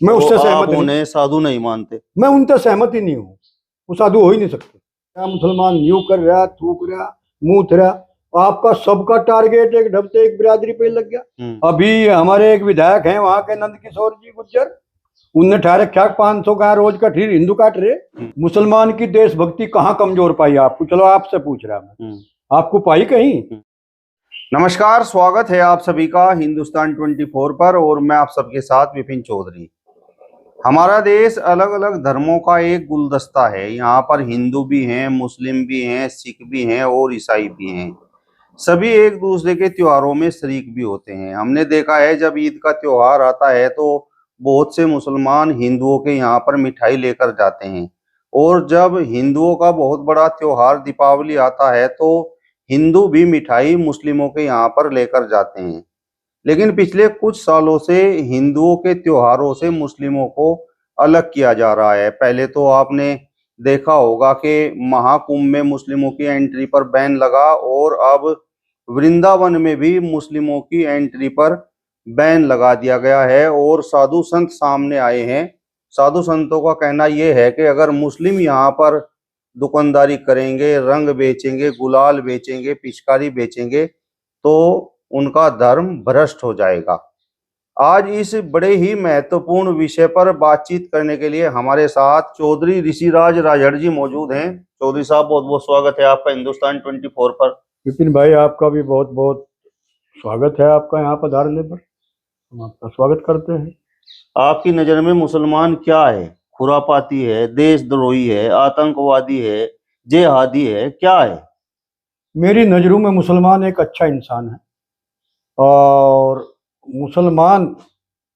मैं उससे तो सहमत आप नहीं। उन्हें साधु नहीं मानते? मैं उनसे सहमत ही नहीं हूँ। वो साधु हो ही नहीं सकते। क्या मुसलमान यूं कर रहा, थूक रहा, मुंह रहा, आपका सबका टारगेट एक ढबते एक बिरादरी पे लग गया। अभी हमारे एक विधायक हैं वहां के नंद किशोर जी गुज्जर, उनने ठहरे क्या 500 का रोज का ठीक हिंदू काट रहे। मुसलमान की देशभक्ति कहाँ कमजोर पाई आपको? चलो आपसे पूछ रहा मैं, आपको पाई कहीं? नमस्कार, स्वागत है आप सभी का हिंदुस्तान 24 पर और मैं आप सबके साथ विपिन चौधरी। हमारा देश अलग अलग धर्मों का एक गुलदस्ता है। यहाँ पर हिंदू भी हैं, मुस्लिम भी हैं, सिख भी हैं और ईसाई भी हैं। सभी एक दूसरे के त्योहारों में शरीक भी होते हैं। हमने देखा है जब ईद का त्योहार आता है तो बहुत से मुसलमान हिंदुओं के यहाँ पर मिठाई लेकर जाते हैं, और जब हिंदुओं का बहुत बड़ा त्योहार दीपावली आता है तो हिंदू भी मिठाई मुस्लिमों के यहाँ पर लेकर जाते हैं। लेकिन पिछले कुछ सालों से हिंदुओं के त्योहारों से मुस्लिमों को अलग किया जा रहा है। पहले तो आपने देखा होगा कि महाकुंभ में मुस्लिमों की एंट्री पर बैन लगा, और अब वृंदावन में भी मुस्लिमों की एंट्री पर बैन लगा दिया गया है। और साधु संत सामने आए हैं। साधु संतों का कहना यह है कि अगर मुस्लिम यहाँ पर दुकानदारी करेंगे, रंग बेचेंगे, गुलाल बेचेंगे, पिचकारी बेचेंगे तो उनका धर्म भ्रष्ट हो जाएगा। आज इस बड़े ही महत्वपूर्ण विषय पर बातचीत करने के लिए हमारे साथ चौधरी ऋषिराज राजड़ जी मौजूद हैं। चौधरी साहब, बहुत बहुत स्वागत है आपका हिंदुस्तान 24 पर। विपिन भाई, आपका भी बहुत बहुत स्वागत है आपका यहाँ पधारने पर। हम आपका स्वागत करते हैं। आपकी नजर में मुसलमान क्या है? खुरापाती है, देशद्रोही है, आतंकवादी है, जेहादी है, क्या है? मेरी नज़रों में मुसलमान एक अच्छा इंसान है, और मुसलमान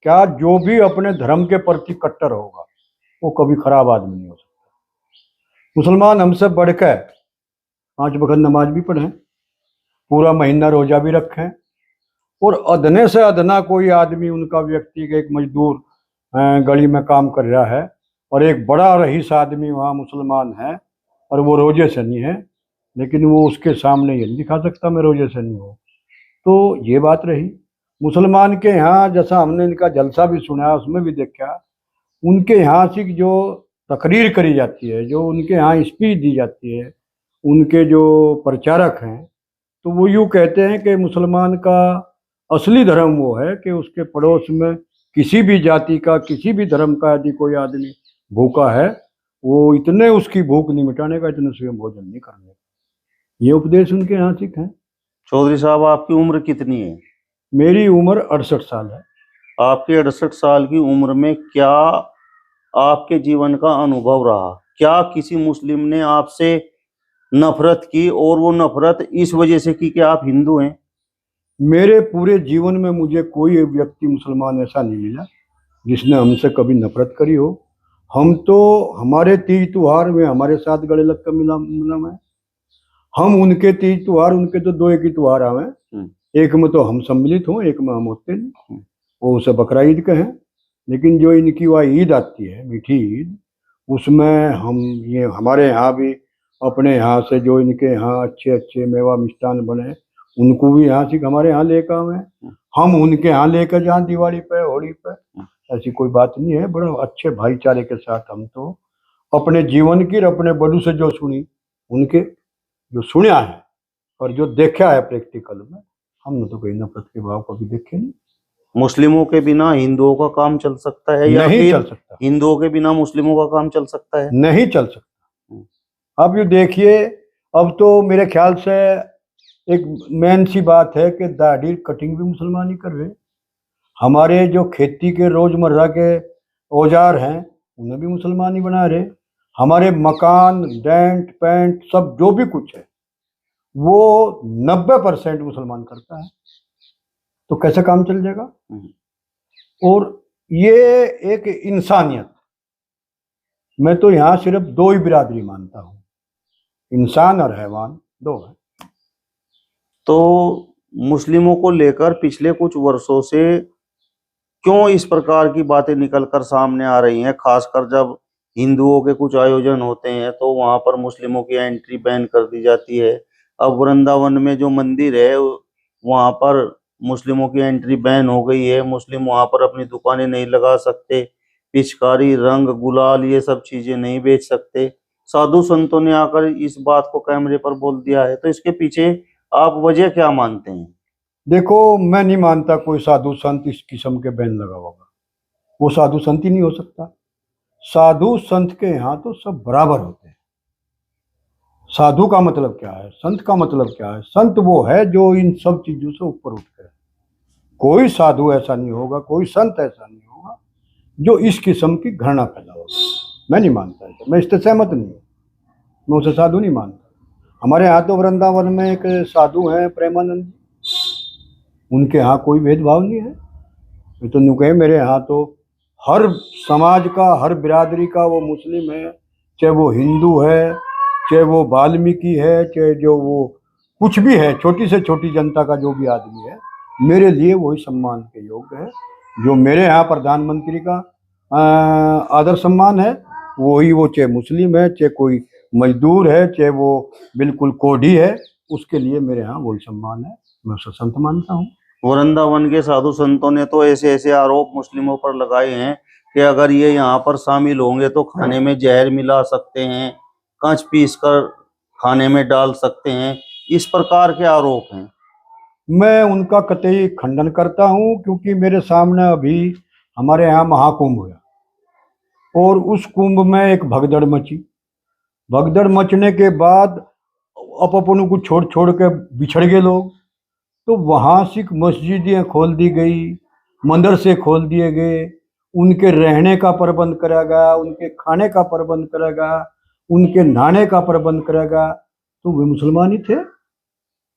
क्या, जो भी अपने धर्म के प्रति कट्टर होगा वो कभी खराब आदमी नहीं हो सकता। मुसलमान हमसे बढ़कर 5 वक्त नमाज भी पढ़ें, पूरा महीना रोजा भी रखें, और अदने से अदना कोई आदमी उनका व्यक्ति के एक मजदूर गली में काम कर रहा है और एक बड़ा रईस आदमी वहाँ मुसलमान है और वो रोजे से नहीं है, लेकिन वो उसके सामने ये नहीं दिखा सकता मैं रोजे से नहीं हूँ। तो ये बात रही मुसलमान के यहाँ। जैसा हमने इनका जलसा भी सुना, उसमें भी देखा, उनके यहाँ से जो तकरीर करी जाती है, जो उनके यहाँ स्पीच दी जाती है, उनके जो प्रचारक हैं, तो वो यूँ कहते हैं कि मुसलमान का असली धर्म वो है कि उसके पड़ोस में किसी भी जाति का, किसी भी धर्म का यदि कोई आदमी भूखा है, वो इतने उसकी भूख नहीं मिटाने का, इतने स्वयं भोजन नहीं करने का। ये उपदेश उनके यहाँ सिख है। चौधरी साहब, आपकी उम्र कितनी है? मेरी उम्र 68 साल है। आपके 68 साल की उम्र में क्या आपके जीवन का अनुभव रहा? क्या किसी मुस्लिम ने आपसे नफरत की, और वो नफरत इस वजह से की कि आप हिंदू हैं? मेरे पूरे जीवन में मुझे कोई व्यक्ति मुसलमान ऐसा नहीं मिला जिसने हमसे कभी नफरत करी हो। हम तो हमारे तीज त्योहार में हमारे साथ गले लग कर मिला है। हम उनके तीज त्योहार, उनके तो 2 एक ही त्योहार आवे, एक में तो हम सम्मिलित हों, एक में हम होते नहीं, वो उसे बकरा ईद कहें। लेकिन जो इनकी वह ईद आती है, मीठी ईद, उसमें हम ये हमारे यहाँ भी अपने यहाँ से जो इनके यहाँ अच्छे अच्छे मेवा मिष्ठान बने, उनको भी यहाँ से हमारे यहाँ लेकर आवे, हम उनके यहाँ लेकर जाएं दिवाली पे, होली पे। ऐसी कोई बात नहीं है। बड़े अच्छे भाईचारे के साथ हम तो अपने जीवन की, अपने बड़ों से जो सुनी, उनके जो सुना है और जो देखा है प्रैक्टिकल में, हमने तो कोई नफरत के भाव कभी देखे नहीं। मुस्लिमों के बिना हिंदुओं का काम चल सकता है या नहीं फिर चल सकता? हिंदुओं के बिना मुस्लिमों का काम चल सकता है? नहीं चल सकता। अब ये देखिए, अब तो मेरे ख्याल से एक मेन सी बात है कि दाढ़ी कटिंग भी मुसलमान ही कर रहे। हमारे जो खेती के रोजमर्रा के औजार हैं उन्हें भी मुसलमान ही बना रहे। हमारे मकान, डेंट पेंट, सब जो भी कुछ है वो 90% मुसलमान करता है। तो कैसे काम चल जाएगा? और ये एक इंसानियत, मैं तो यहाँ सिर्फ 2 ही बिरादरी मानता हूँ, इंसान और हैवान, 2 है। तो मुस्लिमों को लेकर पिछले कुछ वर्षों से क्यों इस प्रकार की बातें निकलकर सामने आ रही हैं? खासकर जब हिंदुओं के कुछ आयोजन होते हैं तो वहां पर मुस्लिमों की एंट्री बैन कर दी जाती है। अब वृंदावन में जो मंदिर है वहां पर मुस्लिमों की एंट्री बैन हो गई है। मुस्लिम वहां पर अपनी दुकानें नहीं लगा सकते। पिचकारी, रंग, गुलाल ये सब चीजें नहीं बेच सकते। साधु संतों ने आकर इस बात को कैमरे पर बोल दिया है, तो इसके पीछे आप वजह क्या मानते हैं? देखो, मैं नहीं मानता कोई साधु संत इस किस्म के बैन लगा होगा। वो साधु संत ही नहीं हो सकता। साधु संत के यहाँ तो सब बराबर होते हैं। साधु का मतलब क्या है, संत का मतलब क्या है? संत वो है जो इन सब चीजों से ऊपर उठकर है। कोई साधु ऐसा नहीं होगा, कोई संत ऐसा नहीं होगा जो इस किस्म की घृणा पैदा होगा। मैं नहीं मानता ऐसा, मैं इससे सहमत नहीं हूँ, मैं उसे साधु नहीं मानता। हमारे यहाँ तो वृंदावन में एक साधु हैं प्रेमानंद जी, उनके यहाँ कोई भेदभाव नहीं है। ये तो नुके मेरे यहाँ तो हर समाज का, हर बिरादरी का, वो मुस्लिम है, चाहे वो हिंदू है, चाहे वो वाल्मीकि है, चाहे जो वो कुछ भी है, छोटी से छोटी जनता का जो भी आदमी है, मेरे लिए वही सम्मान के योग्य है। जो मेरे यहाँ प्रधानमंत्री का आदर सम्मान है, वही वो चाहे मुस्लिम है, चाहे कोई मजदूर है, चाहे वो बिल्कुल कोढ़ी है, उसके लिए मेरे यहाँ वही सम्मान है। मैं उसे संत मानता हूँ। वृंदावन के साधु संतों ने तो ऐसे ऐसे आरोप मुस्लिमों पर लगाए हैं कि अगर ये यहाँ पर शामिल होंगे तो खाने में जहर मिला सकते हैं, कंच पीस कर खाने में डाल सकते हैं, इस प्रकार के आरोप हैं। मैं उनका कतई खंडन करता हूँ, क्योंकि मेरे सामने अभी हमारे यहाँ महाकुंभ हुआ और उस कुंभ में एक भगदड़ मची। भगदड़ मचने के बाद अपन को छोड़ छोड़ के बिछड़ गए लोग। तो वहाँ से मस्जिदें खोल दी गई, मदरसे खोल दिए गए, उनके रहने का प्रबंध करा गया, उनके खाने का प्रबंध करा गया, उनके नहाने का प्रबंध करा गया। तो वे मुसलमान ही थे।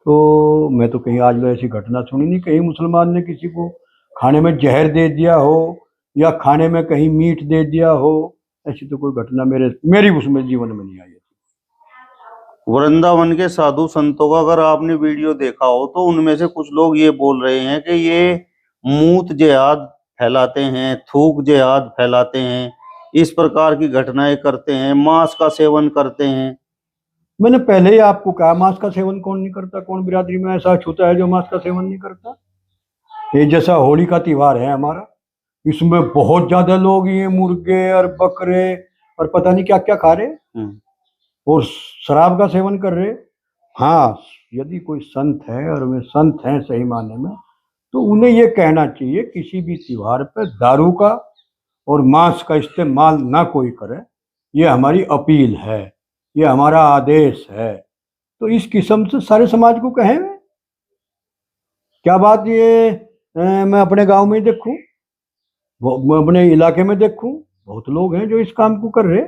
तो मैं तो कहीं आज ऐसी घटना सुनी नहीं कहीं मुसलमान ने किसी को खाने में जहर दे दिया हो या खाने में कहीं मीट दे दिया हो। ऐसी तो कोई घटना मेरी उसमें जीवन में नहीं आई। वृंदावन के साधु संतों का अगर आपने वीडियो देखा हो तो उनमें से कुछ लोग ये बोल रहे हैं कि ये मूत जिहाद फैलाते हैं, थूक जिहाद फैलाते हैं, इस प्रकार की घटनाएं करते हैं, मांस का सेवन करते हैं। मैंने पहले ही आपको कहा, मांस का सेवन कौन नहीं करता? कौन बिरादरी में ऐसा छूता है जो मांस का सेवन नहीं करता? ये जैसा होली का त्योहार है हमारा, इसमें बहुत ज्यादा लोग ये मुर्गे और बकरे और पता नहीं क्या क्या खा रहे और शराब का सेवन कर रहे। हाँ, यदि कोई संत है और वे संत हैं सही माने में, तो उन्हें ये कहना चाहिए किसी भी त्योहार पर दारू का और मांस का इस्तेमाल ना कोई करे। ये हमारी अपील है, ये हमारा आदेश है। तो इस किस्म से सारे समाज को कहें वे। क्या बात ये मैं अपने गांव में ही देखूं, मैं अपने इलाके में देखूं, बहुत लोग हैं जो इस काम को कर रहे।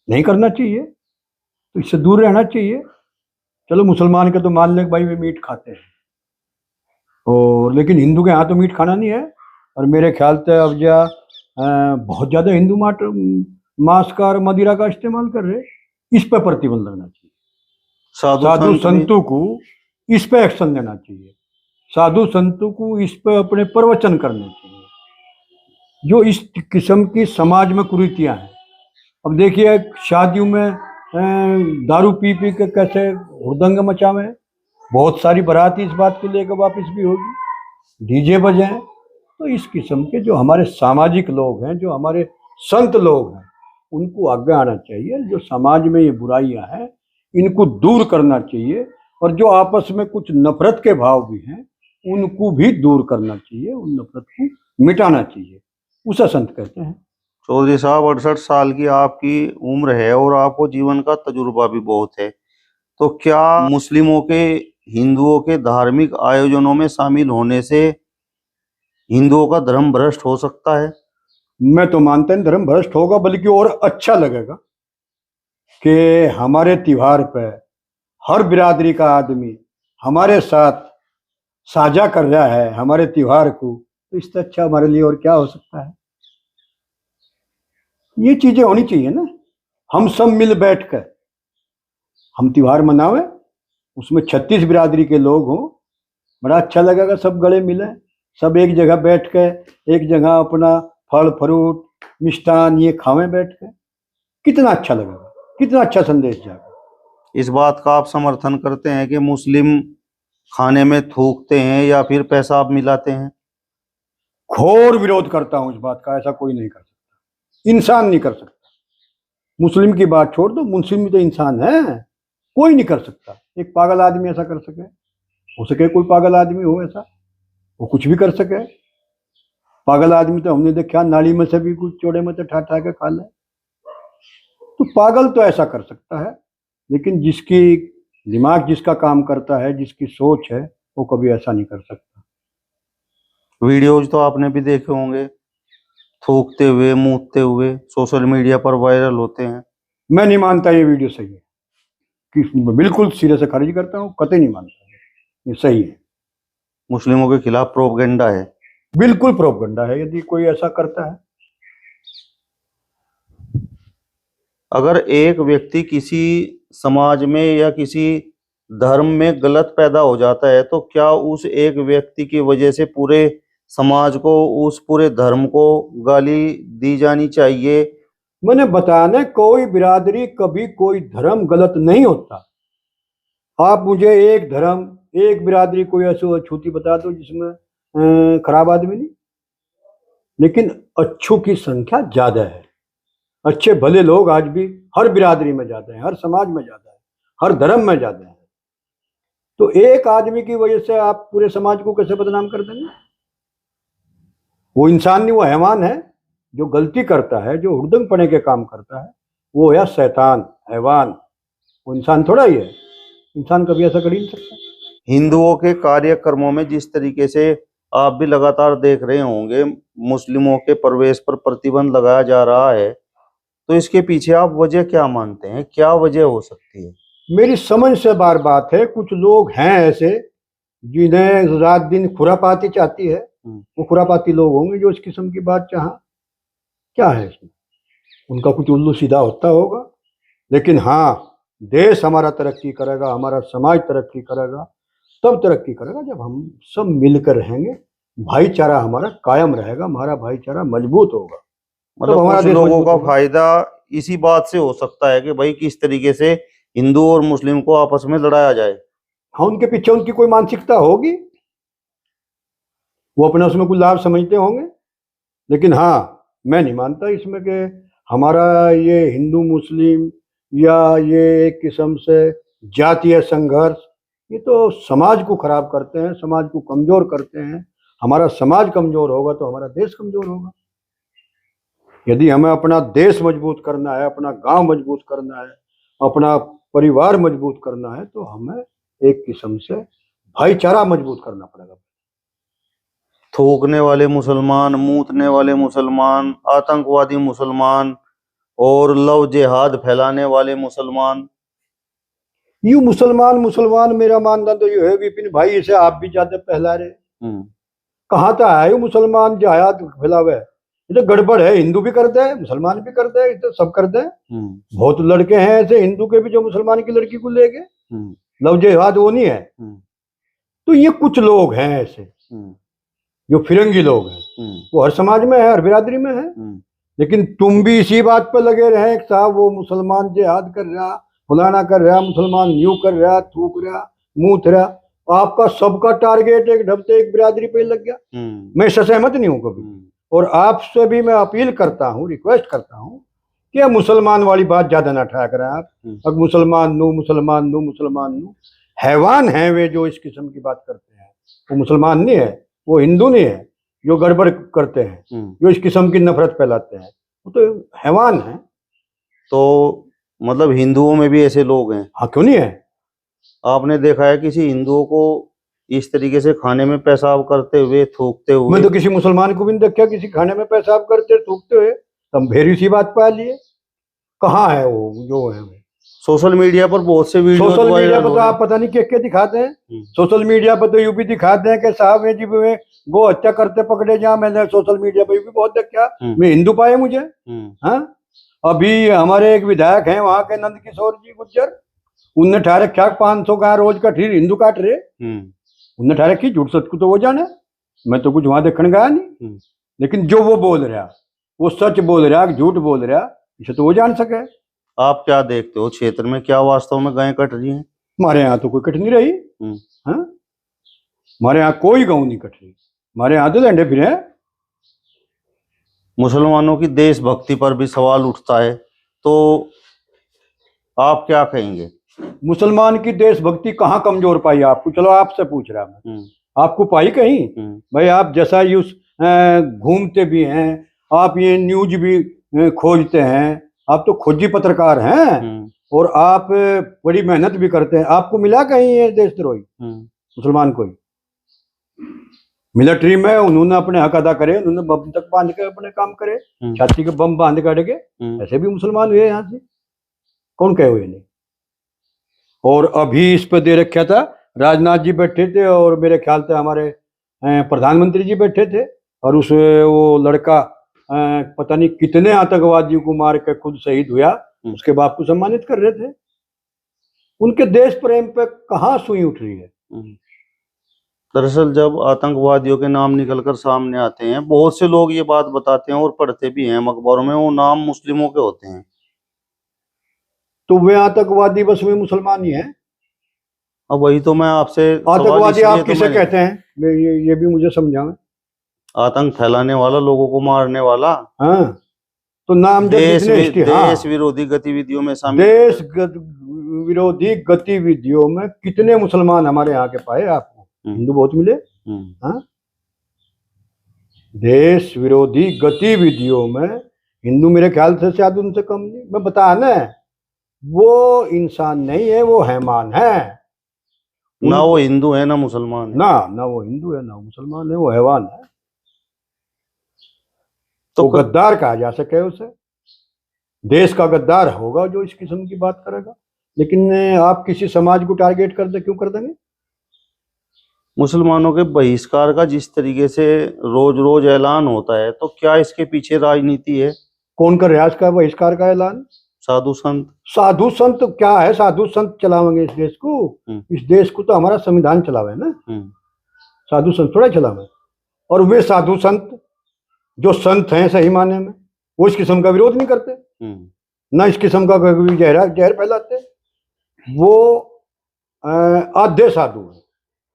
नहीं करना चाहिए, तो इससे दूर रहना चाहिए। चलो मुसलमान के तो मान लें भाई वे मीट खाते हैं, और लेकिन हिंदू के यहाँ तो मीट खाना नहीं है। और मेरे ख्याल से अब जा बहुत ज़्यादा हिंदू मांस का और मदिरा का इस्तेमाल कर रहे। इस पर प्रतिबंध लगना चाहिए। साधु संतों को इस पे एक्शन लेना चाहिए। साधु संतों को इस पे अपने प्रवचन करने चाहिए। जो इस किस्म की समाज में कुरीतियां हैं, अब देखिए शादियों में दारू पी पी के कैसे हुड़दंग मचावे। बहुत सारी बारात इस बात को लेकर वापस भी होगी, डीजे बजाएं। तो इस किस्म के जो हमारे सामाजिक लोग हैं, जो हमारे संत लोग हैं, उनको आगे आना चाहिए। जो समाज में ये बुराइयां हैं इनको दूर करना चाहिए, और जो आपस में कुछ नफरत के भाव भी हैं उनको भी दूर करना चाहिए, उन नफरत को मिटाना चाहिए। उसे संत कहते हैं। चौधरी साहब, 68 साल की आपकी उम्र है और आपको जीवन का तजुर्बा भी बहुत है, तो क्या मुस्लिमों के, हिंदुओं के धार्मिक आयोजनों में शामिल होने से हिंदुओं का धर्म भ्रष्ट हो सकता है? मैं तो मानता हूं धर्म भ्रष्ट होगा, बल्कि और अच्छा लगेगा कि हमारे त्योहार पर हर बिरादरी का आदमी हमारे साथ साझा कर रहा है हमारे त्योहार को। तो इससे अच्छा हमारे लिए और क्या हो सकता है? ये चीजें होनी चाहिए ना। हम सब मिल बैठकर हम त्योहार मनावे, उसमें 36 बिरादरी के लोग हों, बड़ा अच्छा लगेगा। सब गले मिले, सब एक जगह बैठ कर एक जगह अपना फल फ्रूट मिष्ठान ये खावें बैठ कर, कितना अच्छा लगेगा, कितना अच्छा संदेश जाएगा। इस बात का आप समर्थन करते हैं कि मुस्लिम खाने में थूकते हैं या फिर पेशाब मिलाते हैं? घोर विरोध करता हूं इस बात का, ऐसा कोई नहीं कर सकता। इंसान नहीं कर सकता। मुस्लिम की बात छोड़ दो, मुस्लिम भी तो इंसान है, कोई नहीं कर सकता। एक पागल आदमी ऐसा कर सके, हो सके कोई पागल आदमी हो ऐसा, वो कुछ भी कर सके। पागल आदमी तो हमने देखा नाली में से भी कुछ चौड़े में से ठा ठा के खा ले। तो पागल तो ऐसा कर सकता है, लेकिन जिसकी दिमाग जिसका काम करता है, जिसकी सोच है, वो कभी ऐसा नहीं कर सकता। वीडियोज तो आपने भी देखे होंगे, थूकते हुए, मूतते हुए सोशल मीडिया पर वायरल होते हैं। मैं नहीं मानता ये वीडियो सही है, कि बिल्कुल सिरे से खारिज करता हूँ, कतई नहीं मानता ये सही है। मुस्लिमों के खिलाफ प्रोपेगेंडा है, बिल्कुल प्रोपेगेंडा है यदि कोई ऐसा करता है। अगर एक व्यक्ति किसी समाज में या किसी धर्म में गलत पैदा हो जाता है तो क्या उस एक व्यक्ति की वजह से पूरे समाज को, उस पूरे धर्म को गाली दी जानी चाहिए? मैंने बताया ना, कोई बिरादरी कभी कोई धर्म गलत नहीं होता। आप मुझे एक धर्म, एक बिरादरी कोई ऐसी अछूती बता दो जिसमें खराब आदमी नहीं, लेकिन अच्छों की संख्या ज्यादा है। अच्छे भले लोग आज भी हर बिरादरी में ज्यादा हैं, हर समाज में ज्यादा है, हर धर्म में ज्यादा है। तो एक आदमी की वजह से आप पूरे समाज को कैसे बदनाम कर देंगे? वो इंसान नहीं, वो हैवान है। जो गलती करता है, जो हुड़दंग पने के काम करता है, वो है शैतान, हैवान। वो इंसान थोड़ा ही है, इंसान कभी ऐसा कर ही नहीं सकता। हिंदुओं के कार्यक्रमों में जिस तरीके से आप भी लगातार देख रहे होंगे, मुस्लिमों के प्रवेश पर प्रतिबंध लगाया जा रहा है, तो इसके पीछे आप वजह क्या मानते हैं? क्या वजह हो सकती है? मेरी समझ से बार बात है, कुछ लोग हैं ऐसे जिन्हें रात दिन खुरापाती चाहती है। वो खुरापाती लोग होंगे जो इस किस्म की बात चाह। क्या है इसमें? उनका कुछ उल्लू सीधा होता होगा। लेकिन हाँ, देश हमारा तरक्की करेगा, हमारा समाज तरक्की करेगा, तब तरक्की करेगा जब हम सब मिलकर रहेंगे, भाईचारा हमारा कायम रहेगा, हमारा भाईचारा मजबूत होगा। मतलब हमारा कुछ देश लोगों मजबूत का होगा। फायदा इसी बात से हो सकता है कि भाई किस तरीके से हिंदू और मुस्लिम को आपस में लड़ाया जाए। हाँ, उनके पीछे उनकी कोई मानसिकता होगी, वो अपने उसमें कुछ लाभ समझते होंगे। लेकिन हाँ, मैं नहीं मानता इसमें कि हमारा ये हिंदू मुस्लिम या ये एक किस्म से जातीय संघर्ष, ये तो समाज को खराब करते हैं, समाज को कमजोर करते हैं। हमारा समाज कमजोर होगा तो हमारा देश कमजोर होगा। यदि हमें अपना देश मजबूत करना है, अपना गांव मजबूत करना है, अपना परिवार मजबूत करना है, तो हमें एक किस्म से भाईचारा मजबूत करना पड़ेगा। थूकने वाले मुसलमान, मूतने वाले मुसलमान, आतंकवादी मुसलमान और लव जिहाद फैलाने वाले मुसलमान, यूं मुसलमान मुसलमान मेरा मानना तो ये है विपिन भाई, इसे आप भी ज्यादा फैला रहे। कहाँ तक है ये मुसलमान जिहाद फैलावे? ये तो गड़बड़ है। हिंदू भी करते हैं, मुसलमान भी करते हैं, ये तो सब करते हैं। बहुत लड़के हैं ऐसे हिंदू के भी जो मुसलमान की लड़की को लेके लव जिहाद, वो नहीं है। तो ये कुछ लोग हैं ऐसे जो फिरंगी लोग हैं, वो हर समाज में है, हर बिरादरी में है। लेकिन तुम भी इसी बात पर लगे रहे कि साहब वो मुसलमान जिहाद कर रहा, फलाना कर रहा, मुसलमान यूं कर रहा, थूक रहा, मूत रहा। आपका सबका टारगेट एक ढबते एक बिरादरी पे लग गया। मैं इससे सहमत नहीं हूं कभी। और आपसे भी मैं अपील करता हूं, रिक्वेस्ट करता हूं कि मुसलमान वाली बात ज्यादा ना उठाया करें आप। अब मुसलमान नू, मुसलमान नू, मुसलमान नू, हैवान है वे जो इस किस्म की बात करते हैं। वो मुसलमान नहीं है, वो हिंदू नहीं है जो गड़बड़ करते हैं, जो इस किस्म की नफरत फैलाते हैं, वो तो हैवान है। तो मतलब हिंदुओं में भी ऐसे लोग हैं? हाँ, क्यों नहीं है? आपने देखा है किसी हिंदुओं को इस तरीके से खाने में पेशाब करते हुए, थूकते हुए? मैं तो किसी मुसलमान को भी नहीं देखा किसी खाने में पेशाब करते थूकते हुए। तब भेरी सी बात पा लिए। कहाँ है वो जो है? सोशल मीडिया पर बहुत से वीडियो सोशल मीडिया पर तो आप पता नहीं क्या दिखाते हैं। सोशल मीडिया पर तो यूपी दिखाते हैं कि साहब ये जी में गो हत्या करते पकड़े। जहाँ मैंने सोशल मीडिया पर यूपी बहुत देखा, मैं हिंदू पाए मुझे। हाँ, अभी हमारे एक विधायक हैं वहां के, नंद किशोर जी गुज्जर, उनने ठा रखा 500 का रोज का ठीक हिंदू काट रहे। उनने ठा रखी, झूठ सच को तो वो जाने, मैं तो कुछ वहां देखने गया नहीं। लेकिन जो वो बोल रहा, वो सच बोल रहा, झूठ बोल रहा, इसे तो वो जान सके। आप क्या देखते हो क्षेत्र में, क्या वास्तव में गायें कट रही हैं? हमारे यहाँ तो कोई कट नहीं रही। हाँ, हमारे यहाँ कोई गऊ नहीं कट रही। हमारे यहाँ तो लंडे फिरे। मुसलमानों की देशभक्ति पर भी सवाल उठता है, तो आप क्या कहेंगे? मुसलमान की देशभक्ति कहाँ कमजोर पाई आपको? चलो आपसे पूछ रहा मैं, आपको पाई कहीं? भाई आप जैसा यूज घूमते भी हैं, आप ये न्यूज भी खोजते हैं, आप तो खोजी पत्रकार हैं और आप बड़ी मेहनत भी करते हैं, आपको मिला कहीं ये देशद्रोही मुसलमान कोई? मिलिट्री में उन्होंने अपने हक अदा करे, उन्होंने बम तक बांध के अपने काम करे, छाती के बम बांध के अड़के, ऐसे भी मुसलमान हुए यहाँ से, कौन कहे हुए नहीं? और अभी इस पे दे रखा था, राजनाथ जी बैठे थे और मेरे ख्याल से हमारे प्रधानमंत्री जी बैठे थे, और उस वो लड़का पता नहीं कितने आतंकवादियों को मार के खुद शहीद हुआ, उसके बाप को सम्मानित कर रहे थे। उनके देश प्रेम पे कहाँ सुई उठ रही है? दरअसल जब आतंकवादियों के नाम निकलकर सामने आते हैं, बहुत से लोग ये बात बताते हैं और पढ़ते भी हैं अखबारों में, वो नाम मुस्लिमों के होते हैं, तो वे आतंकवादी बस वे मुसलमान ही हैं। अब वही तो मैं आपसे, आतंकवादी आप किसे कहते हैं? ये भी मुझे समझाएं। आतंक फैलाने वाला, लोगों को मारने वाला। हाँ, तो नाम देश विरोधी गतिविधियों में शामिल, देश विरोधी गतिविधियों में कितने मुसलमान हमारे यहाँ के पाए आपको? हिंदू बहुत मिले। हाँ, देश विरोधी गतिविधियों में हिंदू मेरे ख्याल से शायद उनसे कम नहीं। मैं बता ना, वो इंसान नहीं है, वो हैवान है। ना वो हिंदू है ना मुसलमान है। ना वो हिंदू है ना मुसलमान है, वो हैवान है। तो गद्दार कहा जा सके उसे, देश का गद्दार होगा जो इस किस्म की बात करेगा। लेकिन आप किसी समाज को टारगेट कर दे, क्यों कर देंगे? मुसलमानों के बहिष्कार का जिस तरीके से रोज रोज ऐलान होता है, तो क्या इसके पीछे राजनीति है? कौन कर रहा है इसका बहिष्कार का ऐलान? साधु संत। साधु संत क्या है? साधु संत चलावेंगे इस देश को? इस देश को तो हमारा संविधान चलावे ना, साधु संत थोड़ा चलावे। और वे साधु संत जो संत हैं सही माने में, वो इस किस्म का विरोध नहीं करते, ना इस किस्म का जहर फैलाते। वो आधे साधु हैं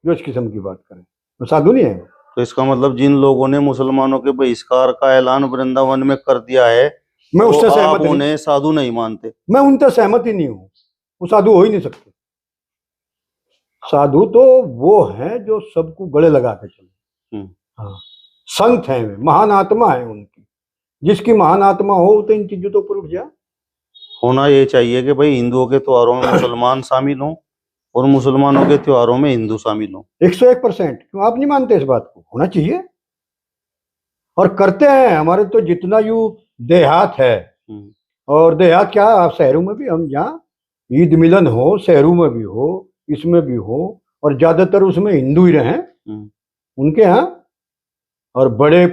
जो इस किस्म की बात करें, वो साधु नहीं है। तो इसका मतलब जिन लोगों ने मुसलमानों के बहिष्कार का ऐलान वृंदावन में कर दिया है, मैं उससे सहमत नहीं। उन्हें साधु नहीं मानते? मैं उनसे सहमत ही नहीं हूँ, वो साधु हो ही नहीं सकते। साधु तो वो हैं जो सबको गले लगा के चले। हाँ, संत हैं वे, महान आत्मा है उनकी। जिसकी महान आत्मा हो तो इन चीजों तो ऊपर उठ जाए। होना ये चाहिए कि भाई हिंदुओं के त्योहारों में मुसलमान शामिल हों और मुसलमानों के त्योहारों में हिंदू शामिल हों। 101%। क्यों आप नहीं मानते इस बात को? होना चाहिए और करते हैं। हमारे तो जितना यू देहात है, और देहात क्या, आप शहरों में भी, हम जहाँ ईद मिलन हो शहरों में भी हो, इसमें भी हो, और ज्यादातर उसमें हिंदू ही रहे उनके यहाँ, और बड़े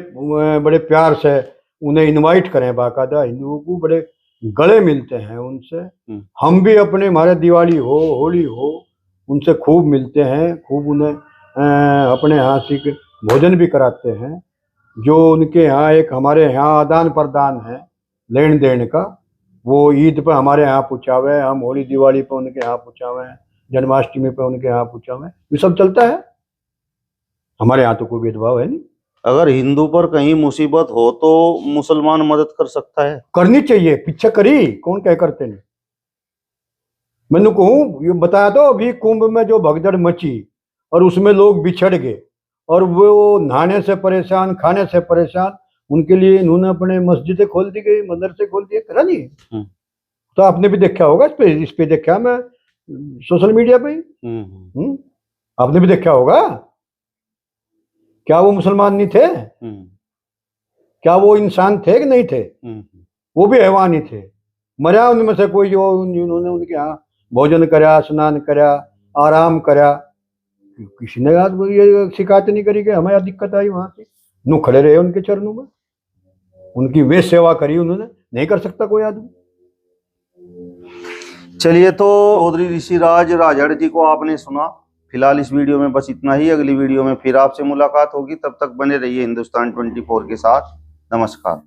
बड़े प्यार से उन्हें इनवाइट करें, बाकायदा हिंदुओं को बड़े गले मिलते हैं उनसे। हम भी अपने, हमारे दिवाली हो होली हो, उनसे खूब मिलते हैं, खूब उन्हें अपने यहाँ से भोजन भी कराते हैं। जो उनके यहाँ एक हमारे यहाँ आदान प्रदान है लेन देन का, वो ईद पे हमारे यहाँ पूछावे, हम होली दिवाली पे उनके यहाँ पूछावे, जन्माष्टमी पे उनके यहाँ पूछावे, ये सब चलता है। हमारे यहाँ तो कोई भेदभाव है नहीं। अगर हिंदू पर कहीं मुसीबत हो तो मुसलमान मदद कर सकता है, करनी चाहिए। पीछे करी, कौन कह करते नहीं। मैंने कहूँ ये बताया तो, अभी कुंभ में जो भगदड़ मची और उसमें लोग बिछड़ गए और वो नहाने से परेशान, खाने से परेशान, उनके लिए इन्होंने अपने मस्जिदें खोल दी गई, मदरसे खोल दिए, करा नहीं? तो आपने भी देखा होगा, इस पे देखा मैं सोशल मीडिया पे। आपने भी देखा होगा। क्या वो मुसलमान नहीं थे? क्या वो इंसान थे कि नहीं थे? वो भी हैवान ही थे। मरा उनमें से कोई जो उन्होंने उनके यहाँ भोजन करा, स्नान करा, आराम करा, किसी ने ये शिकायत नहीं करी कि हमें यहाँ दिक्कत आई। वहां से नू खड़े रहे उनके चरणों में, उनकी वे सेवा करी उन्होंने, नहीं कर सकता कोई आदमी। चलिए, तो चौधरी ऋषिराज राजड़ जी को आपने सुना। फिलहाल इस वीडियो में बस इतना ही। अगली वीडियो में फिर आपसे मुलाकात होगी, तब तक बने रहिए हिंदुस्तान 24 के साथ। नमस्कार।